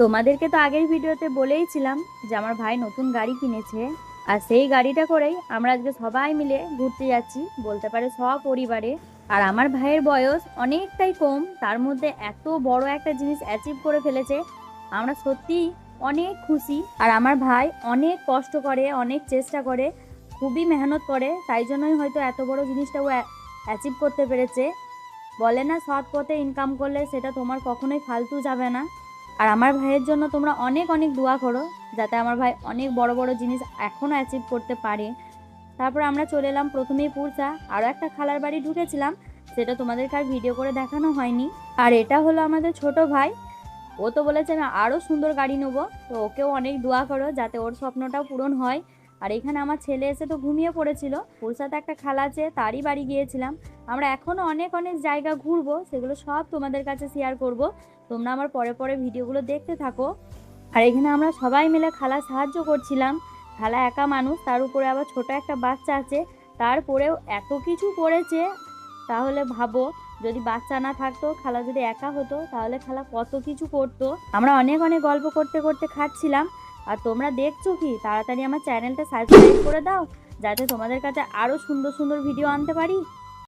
তোমাদেরকে তো আগের ভিডিওতে বলেইছিলাম যে আমার ভাই নতুন গাড়ি কিনেছে। আর সেই গাড়িটা করেই আমরা আজকে সবাই মিলে ঘুরতে যাচ্ছি, বলতে পারে সপরিবারে। আর আমার ভাইয়ের বয়স অনেকটাই কম, তার মধ্যে এত বড় একটা জিনিস অ্যাচিভ করে ফেলেছে। আমরা সত্যিই অনেক খুশি। আর আমার ভাই অনেক কষ্ট করে, অনেক চেষ্টা করে, খুবই মেহনত করে, তাই জন্যই হয়তো এত বড় জিনিসটা ও অ্যাচিভ করতে পেরেছে। বলে না, সৎ পথে ইনকাম করলে সেটা তোমার কখনোই ফালতু যাবে না। আর আমার ভাইয়ের জন্য তোমরা অনেক অনেক দোয়া করো, যাতে আমার ভাই অনেক বড় বড় জিনিস এখনও অ্যাচিভ করতে পারে। তারপর আমরা চলে এলাম প্রথমেই পুরসা, আরও একটা খালার বাড়ি ঢুকেছিলাম, সেটা তোমাদেরকে আর ভিডিও করে দেখানো হয়নি। আর এটা হলো আমাদের ছোট ভাই, ও তো বলেছে আমি আরও সুন্দর গাড়ি নেবো, তো ওকেও অনেক দোয়া করো যাতে ওর স্বপ্নটাও পূরণ হয়। আর এখানে আমার ছেলে এসে তো ঘুমিয়ে পড়েছিল। পুরসাতে একটা খালা আছে, তারই বাড়ি গিয়েছিলাম। আমরা এখনও অনেক অনেক জায়গা ঘুরবো, সেগুলো সব তোমাদের কাছে শেয়ার করব। তোমরা আমার পরে পরে ভিডিওগুলো দেখতে থাকো। আর এখানে আমরা সবাই মিলে খালা সাহায্য করছিলাম। খালা একা মানুষ, তার উপরে আবার ছোট একটা বাচ্চা আছে, তারপরেও এত কিছু করেছে। তাহলে ভাবো, যদি বাচ্চা না থাকতো, খালা যদি একা হতো, তাহলে খালা কত কিছু করতো। আমরা অনেক অনেক গল্প করতে করতে খাচ্ছিলাম। আর তোমরা দেখছো কি, তাড়াতাড়ি আমার চ্যানেলটা সাবস্ক্রাইব করে দাও, যাতে তোমাদের কাছে আরও সুন্দর সুন্দর ভিডিও আনতে পারি।